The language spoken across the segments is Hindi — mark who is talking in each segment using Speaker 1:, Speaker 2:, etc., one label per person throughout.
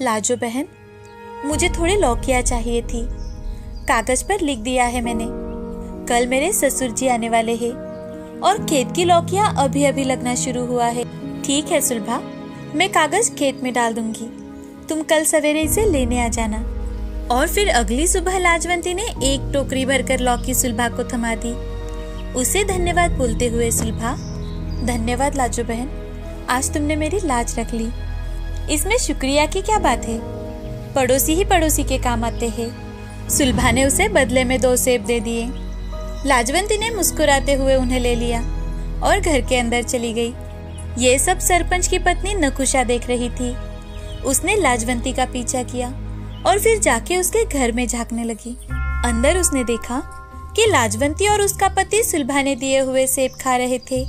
Speaker 1: लाजो बहन, मुझे थोड़ी लौकियाँ चाहिए थी। कागज पर लिख दिया है मैंने। कल मेरे ससुर जी आने वाले हैं और खेत की लौकियाँ अभी अभी लगना शुरू हुआ है। ठीक है सुलभा, मैं कागज खेत में डाल दूंगी। तुम कल सवेरे इसे लेने आ जाना। और फिर अगली सुबह लाजवंती ने एक टोकरी भरकर लौकी सुलभा को थमा दी। उसे धन्यवाद बोलते हुए सुलभा, धन्यवाद लाजो बहन, आज तुमने मेरी लाज रख ली। इसमें शुक्रिया की क्या बात है, पड़ोसी ही पड़ोसी के काम आते हैं। सुलभा ने उसे बदले में 2 सेब दे दिए। लाजवंती ने मुस्कुराते हुए उन्हें ले लिया और घर के अंदर चली गई। ये सब सरपंच की पत्नी नकुशा देख रही थी। उसने लाजवंती का पीछा किया और फिर जाके उसके घर में झांकने लगी। अंदर उसने देखा कि लाजवंती और उसका पति सुलभा ने दिए हुए सेब खा रहे थे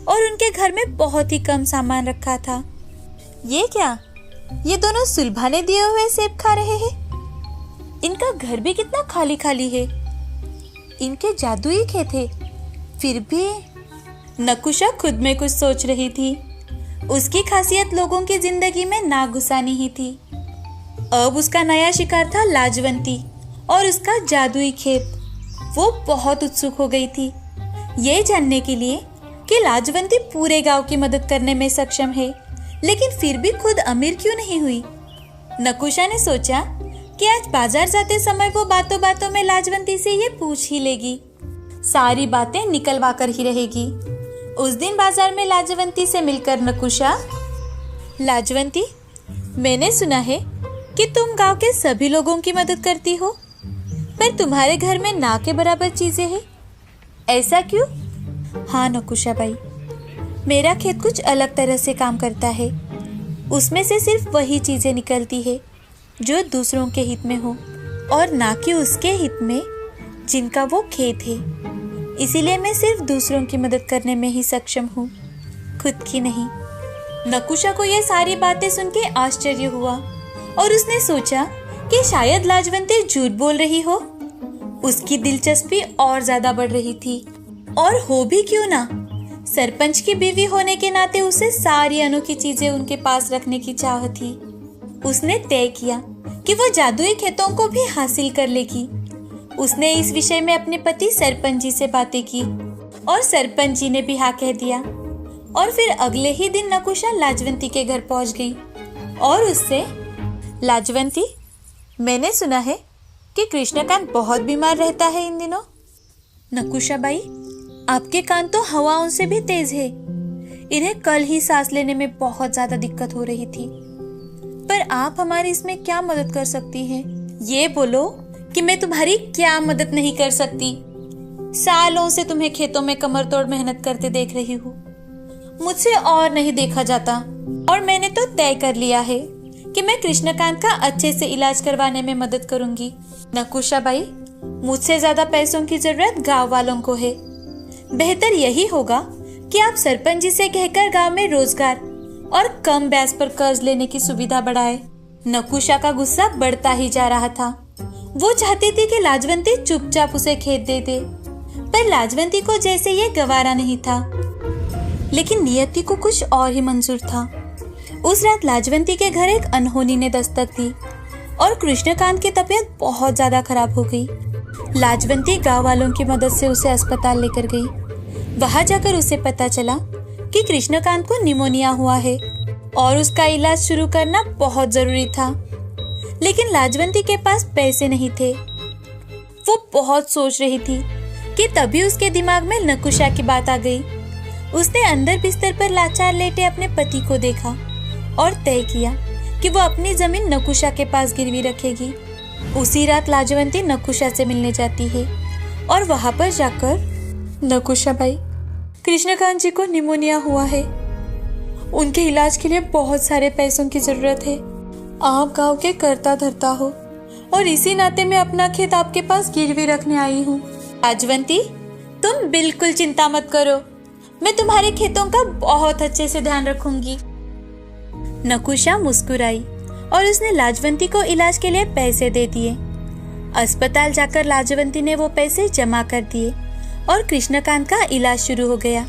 Speaker 1: और उनके घर में बहुत ही कम सामान रखा था। ये क्या, ये दोनों सुलभा ने दिए हुए सेब खा रहे हैं? इनका घर भी कितना खाली खाली है। इनके जादुई खेत थे। फिर भी नकुशा खुद में कुछ सोच रही थी। उसकी खासियत लोगों की जिंदगी में ना घुसानी ही थी। अब उसका नया शिकार था लाजवंती और उसका जादुई खेत। वो बहुत उत्सुक हो गई थी ये जानने के लिए कि लाजवंती पूरे गांव की मदद करने में सक्षम है, लेकिन फिर भी खुद अमीर क्यों नहीं हुई। नकुशा ने सोचा कि आज बाजार जाते समय वो बातों बातों में लाजवंती से ये पूछ ही लेगी। सारी बातें निकलवा कर ही रहेगी। उस दिन बाजार में लाजवंती से मिलकर नकुशा, लाजवंती, मैंने सुना है कि तुम गांव के सभी लोगों की मदद करती हो, पर तुम्हारे घर में ना के बराबर चीजें हैं, ऐसा क्यों? हाँ नकुशा बाई, मेरा खेत कुछ अलग तरह से काम करता है। उसमें से सिर्फ वही चीजें निकलती है जो दूसरों के हित में हो और ना कि उसके हित में जिनका वो खेत है। इसीलिए मैं सिर्फ दूसरों की मदद करने में ही सक्षम हूँ, खुद की नहीं। नकुशा को ये सारी बातें सुन के आश्चर्य हुआ और उसने सोचा कि शायद लाजवंती झूठ बोल रही हो। उसकी दिलचस्पी और ज्यादा बढ़ रही थी। और हो भी क्यों ना, सरपंच की बीवी होने के नाते उसे सारी अनोखी चीजें उनके पास रखने की चाह थी। उसने तय किया कि वो जादुई खेतों को भी हासिल कर लेगी। उसने इस विषय में अपने पति सरपंच जी से बातें की और सरपंच जी ने भी हाँ कह दिया। और फिर अगले ही दिन नकुशा लाजवंती के घर पहुंच गई और उससे, लाजवंती, मैंने सुना है कि कृष्णकांत बहुत बीमार रहता है इन दिनों। नकुशा बाई, आपके कान तो हवाओं से भी तेज है। इन्हें कल ही सांस लेने में बहुत ज्यादा दिक्कत हो रही थी। पर आप हमारी इसमें क्या मदद कर सकती हैं? ये बोलो कि मैं तुम्हारी क्या मदद नहीं कर सकती। सालों से तुम्हें खेतों में कमर तोड़ मेहनत करते देख रही हूँ। मुझसे और नहीं देखा जाता और मैंने तो तय कर लिया है कि मैं कृष्णकांत का अच्छे से इलाज करवाने में मदद करूंगी। नकुशा बाई, मुझसे ज्यादा पैसों की जरूरत गांव वालों को है। बेहतर यही होगा कि आप सरपंच जी से कहकर गांव में रोजगार और कम ब्याज पर कर्ज लेने की सुविधा बढ़ाए। नकुशा का गुस्सा बढ़ता ही जा रहा था। वो चाहती थी कि लाजवंती चुपचाप उसे खेत दे दे, पर लाजवंती को जैसे ये गवारा नहीं था। लेकिन नियति को कुछ और ही मंजूर था। उस रात लाजवंती के घर एक अनहोनी ने दस्तक दी और कृष्णकांत की तबीयत बहुत ज्यादा खराब हो गई। लाजवंती गांव वालों की मदद से उसे अस्पताल लेकर गई। वहां जाकर उसे पता चला कि कृष्णकांत को निमोनिया हुआ है और उसका इलाज शुरू करना बहुत जरूरी था। लेकिन लाजवंती के पास पैसे नहीं थे। वो बहुत सोच रही थी कि तभी उसके दिमाग में नकुशा की बात आ गई। उसने अंदर बिस्तर पर लाचार लेटे अपने पति को देखा और तय किया कि वो अपनी जमीन नकुशा के पास गिरवी रखेगी। उसी रात लाजवंती नकुशा से मिलने जाती है और वहां पर जाकर, नकुशा भाई, कृष्णकांत जी को निमोनिया हुआ है। उनके इलाज के लिए बहुत सारे पैसों की जरूरत है। आप गांव के कर्ता धर्ता हो और इसी नाते मैं अपना खेत आपके पास गिरवी रखने आई हूँ। लाजवंती, तुम बिल्कुल चिंता मत करो, मैं तुम्हारे खेतों का बहुत अच्छे से ध्यान रखूंगी। नकुशा मुस्कुराई और उसने लाजवंती को इलाज के लिए पैसे दे दिए। अस्पताल जाकर लाजवंती ने वो पैसे जमा कर दिए और कृष्णकांत का इलाज शुरू हो गया।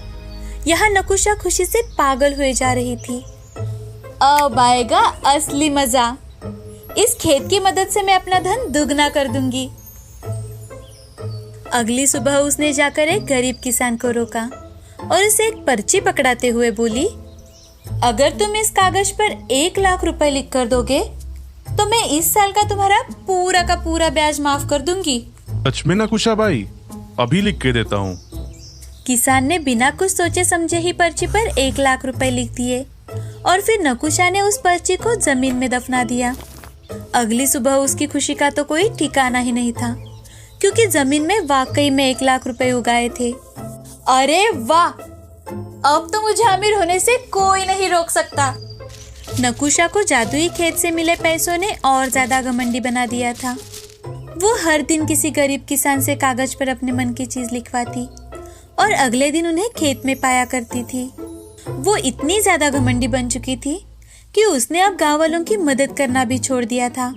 Speaker 1: यहाँ नकुशा खुशी से पागल हुए जा रही थी। अब आएगा असली मजा। इस खेत की मदद से मैं अपना धन दुगना कर दूंगी। अगली सुबह उसने जाकर एक गरीब किसान को रोका और उसे एक पर्ची पकड़ाते हुए बोली, अगर तुम इस कागज पर 1 लाख रुपए लिख कर दोगे तो मैं इस साल का तुम्हारा पूरा का पूरा ब्याज माफ कर दूंगी।
Speaker 2: सच में नकुशा बाई, अभी लिख के देता हूँ।
Speaker 1: किसान ने बिना कुछ सोचे समझे ही पर्ची पर 1 लाख रुपए लिख दिए और फिर नकुशा ने उस पर्ची को जमीन में दफना दिया। अगली सुबह उसकी खुशी का तो कोई ठिकाना ही नहीं था, क्योंकि जमीन में वाकई में 1 लाख रुपए उगाए थे। अरे वाह, अब तो मुझे अमीर होने से कोई नहीं रोक सकता। नकुशा को जादुई खेत से मिले पैसों ने और ज्यादा घमंडी बना दिया था। वो हर दिन किसी गरीब किसान से कागज पर अपने मन की चीज लिखवाती और अगले दिन उन्हें खेत में पाया करती थी। वो इतनी ज्यादा घमंडी बन चुकी थी कि उसने अब गांव वालों की मदद करना भी छोड़ दिया था।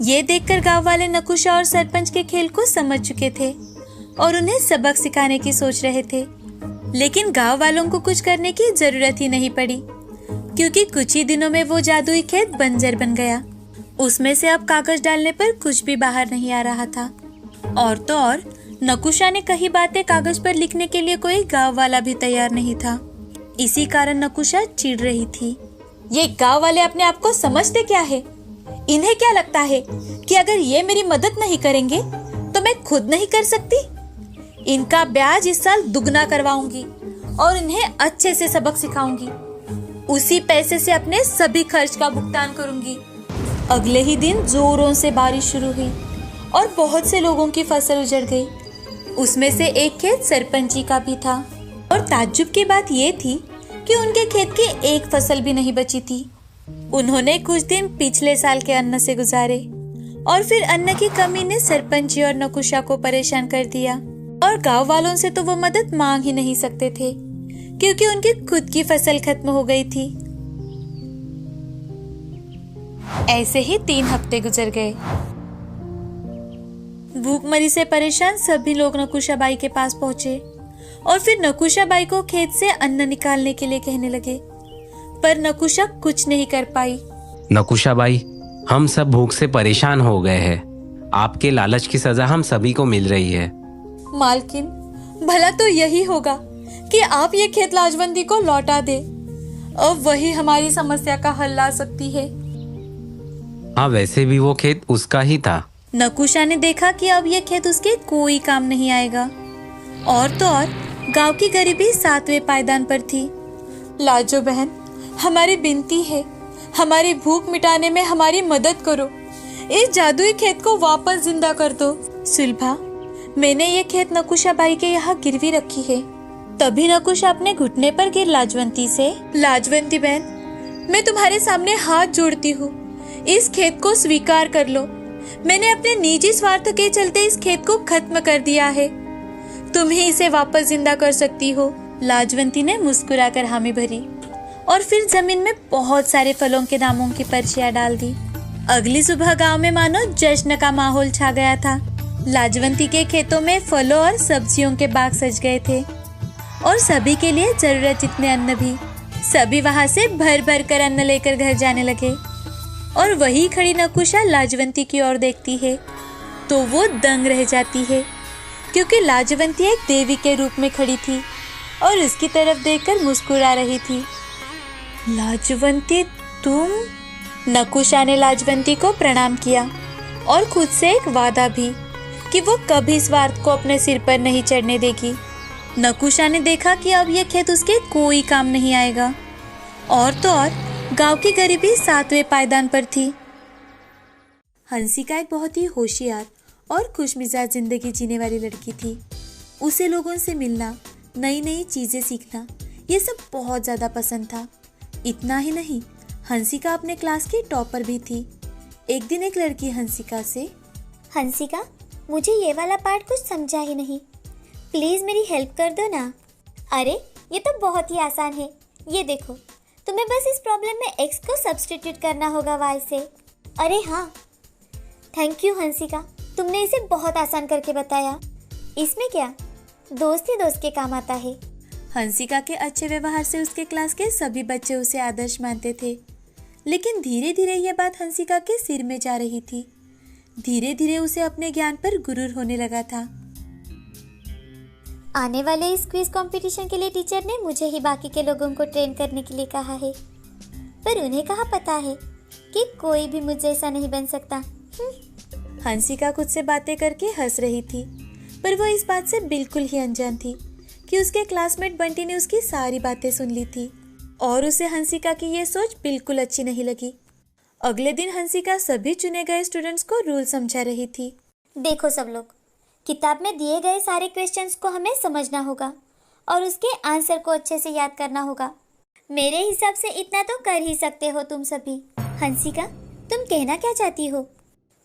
Speaker 1: ये देखकर गांव वाले नकुशा और सरपंच के खेल को समझ चुके थे और उन्हें सबक सिखाने की सोच रहे थे। लेकिन गांव वालों को कुछ करने की जरूरत ही नहीं पड़ी, क्योंकि कुछ ही दिनों में वो जादुई खेत बंजर बन गया। उसमें से अब कागज डालने पर कुछ भी बाहर नहीं आ रहा था। और तो और नकुशा ने कई बातें कागज पर लिखने के लिए कोई गांव वाला भी तैयार नहीं था। इसी कारण नकुशा चिढ़ रही थी। ये गांव वाले अपने आप को समझते क्या है? इन्हें क्या लगता है कि अगर ये मेरी मदद नहीं करेंगे तो मैं खुद नहीं कर सकती? इनका ब्याज इस साल दुगना करवाऊंगी और इन्हें अच्छे से सबक सिखाऊंगी। उसी पैसे से अपने सभी खर्च का भुगतान करूंगी। अगले ही दिन जोरों से बारिश शुरू हुई और बहुत से लोगों की फसल उजड़ गई। उसमें से एक खेत सरपंच जी का भी था और ताज्जुब की बात ये थी कि उनके खेत की एक फसल भी नहीं बची थी। उन्होंने कुछ दिन पिछले साल के अन्न से गुजारे और फिर अन्न की कमी ने सरपंच जी और नकुशा को परेशान कर दिया और गांव वालों से तो वो मदद मांग ही नहीं सकते थे, क्योंकि उनकी खुद की फसल खत्म हो गई थी। ऐसे ही 3 हफ्ते गुजर गए। भूखमरी से परेशान सभी लोग नकुशा बाई के पास पहुंचे और फिर नकुशा बाई को खेत से अन्न निकालने के लिए कहने लगे, पर नकुशा कुछ नहीं कर पाई।
Speaker 3: नकुशा बाई, हम सब भूख से परेशान हो गए हैं। आपके लालच की सजा हम सभी को मिल रही है।
Speaker 1: मालकिन, भला तो यही होगा कि आप ये खेत लाजवंती को लौटा दे। अब वही हमारी समस्या का हल ला सकती है।
Speaker 3: हाँ, वैसे भी वो खेत उसका ही था।
Speaker 1: नकुशा ने देखा कि अब ये खेत उसके कोई काम नहीं आएगा। और तो और गांव की गरीबी 7वें पायदान पर थी। लाजो बहन, हमारी विनती है, हमारी भूख मिटाने में हमारी मदद करो। इस जादुई खेत को वापस जिंदा कर दो। सुलभा, मैंने ये खेत नकुशा बाई के यहाँ गिरवी रखी है। तभी नकुशा अपने घुटने पर गिर लाजवंती से, लाजवंती बहन, मैं तुम्हारे सामने हाथ जोड़ती हूँ, इस खेत को स्वीकार कर लो। मैंने अपने निजी स्वार्थ के चलते इस खेत को खत्म कर दिया है। तुम ही इसे वापस जिंदा कर सकती हो। लाजवंती ने मुस्कुराकर हामी भरी और फिर जमीन में बहुत सारे फलों के नामों की पर्चियां डाल दी। अगली सुबह गांव में मानो जश्न का माहौल छा गया था। लाजवंती के खेतों में फलों और सब्जियों के बाग सज गए थे और सभी के लिए जरूरत जितने अन्न भी। सभी वहां से भर भर कर अन्न लेकर घर जाने लगे और वही खड़ी नकुशा लाजवंती की ओर देखती है तो वो दंग रह जाती है, क्योंकि लाजवंती एक देवी के रूप में खड़ी थी और उसकी तरफ देखकर मुस्कुरा रही थी। लाजवंती, तुम? नकुशा ने लाजवंती को प्रणाम किया और खुद से एक वादा भी कि वो कभी स्वार्थ को अपने सिर पर नहीं चढ़ने देगी। नकुशा ने देखा कि अब यह खेत उसके कोई काम नहीं आएगा और तो और गांव की गरीबी 7वें पायदान पर थी। हंसिका एक बहुत ही होशियार और खुशमिजाज जिंदगी जीने वाली लड़की थी। उसे लोगों से मिलना, नई नई चीजें सीखना, ये सब बहुत ज्यादा पसंद था। इतना ही नहीं, हंसिका अपने क्लास की टॉपर भी थी। एक दिन एक लड़की हंसिका से,
Speaker 4: हंसिका, मुझे ये वाला पार्ट कुछ समझा ही नहीं, प्लीज मेरी हेल्प कर दो ना। अरे ये तो बहुत ही आसान है, ये देखो, तुम्हें बस इस प्रॉब्लम में x को सब्स्टिट्यूट करना होगा y से। अरे हाँ, थैंक यू हंसिका, तुमने इसे बहुत आसान करके बताया। इसमें क्या, दोस्त ही दोस्त के काम आता है।
Speaker 1: हंसिका के अच्छे व्यवहार से उसके क्लास के सभी बच्चे उसे आदर्श मानते थे लेकिन धीरे धीरे यह बात हंसिका के सिर में जा रही थी। धीरे धीरे उसे अपने ज्ञान पर गुरूर होने लगा था।
Speaker 4: आने वाले इस क्विज कंपटीशन के लिए टीचर ने मुझे ही बाकी के लोगों को ट्रेन करने के लिए कहा है, पर उन्हें कहाँ पता है कि कोई भी मुझ जैसा नहीं बन सकता।
Speaker 1: हंसिका खुद से बातें करके हंस रही थी, पर वो इस बात से बिल्कुल ही अनजान थी कि उसके क्लासमेट बंटी ने उसकी सारी बातें सुन ली थी और उसे हंसिका की ये सोच बिल्कुल अच्छी नहीं लगी। अगले दिन हंसिका सभी चुने गए स्टूडेंट्स को रूल समझा रही थी।
Speaker 4: देखो सब लोग, किताब में दिए गए सारे क्वेश्चंस को हमें समझना होगा और उसके आंसर को अच्छे से याद करना होगा। मेरे हिसाब से इतना तो कर ही सकते हो तुम सभी। हंसिका, तुम कहना क्या चाहती हो?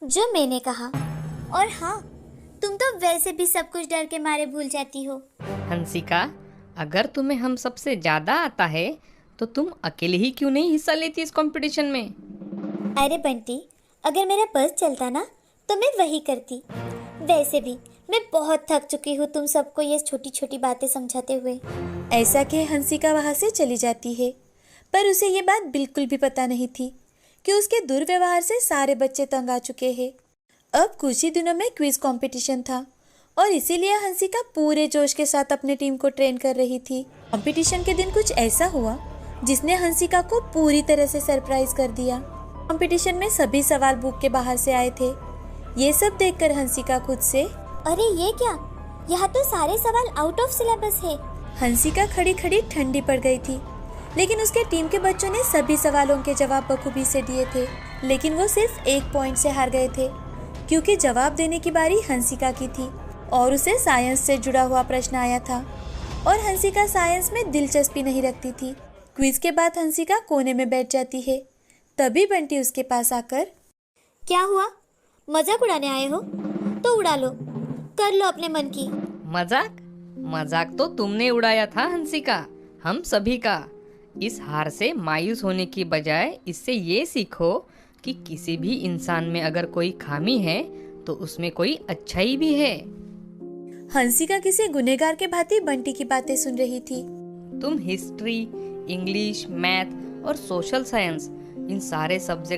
Speaker 4: जो मैंने कहा। और हाँ, तुम तो वैसे भी सब कुछ डर के मारे भूल जाती हो।
Speaker 5: हंसिका, अगर तुम्हें हम सबसे ज्यादा आता है तो तुम अकेले ही क्यों नहीं हिस्सा लेती इस कंपटीशन में?
Speaker 4: अरे बंटी, अगर मेरा बस चलता ना तो मैं वही करती। वैसे भी मैं बहुत थक चुकी हूँ तुम सबको ये छोटी छोटी बातें समझाते हुए।
Speaker 1: ऐसा कह हंसिका वहाँ से चली जाती है, पर उसे ये बात बिल्कुल भी पता नहीं थी कि उसके दुर्व्यवहार से सारे बच्चे तंग आ चुके हैं। अब कुछ ही दिनों में क्विज कंपटीशन था और इसीलिए हंसिका पूरे जोश के साथ अपनी टीम को ट्रेन कर रही थी। कंपटीशन के दिन कुछ ऐसा हुआ जिसने हंसिका को पूरी तरह से सरप्राइज कर दिया। कंपटीशन में सभी सवाल बुक के बाहर से आए थे। ये सब देखकर हंसिका खुद से,
Speaker 4: अरे ये क्या, यहाँ तो सारे सवाल आउट ऑफ सिलेबस है।
Speaker 1: हंसिका खड़ी खड़ी ठंडी पड़ गई थी, लेकिन उसके टीम के बच्चों ने सभी सवालों के जवाब बखूबी से दिए थे। लेकिन वो सिर्फ 1 पॉइंट से हार गए थे, क्योंकि जवाब देने की बारी हंसिका की थी और उसे साइंस से जुड़ा हुआ प्रश्न आया था और हंसिका साइंस में दिलचस्पी नहीं रखती थी। क्विज के बाद हंसिका कोने में बैठ जाती है। तभी बंटी उसके पास आकर,
Speaker 4: क्या हुआ, मजाक उड़ाने आए हो? तो उड़ा लो, कर लो अपने मन की।
Speaker 5: मजाक? मजाक तो तुमने उड़ाया था हंसिका, हम सभी का। इस हार से मायूस होने की बजाय इससे ये सीखो कि किसी भी इंसान में अगर कोई खामी है तो उसमें कोई अच्छाई भी है।
Speaker 1: हंसिका किसी गुनहगार के भांति बंटी की बातें सुन रही थी।
Speaker 5: तुम हिस्ट्री, इंग्लिश, मैथ और सोशल साइंस, इन सारे सब्जेक्ट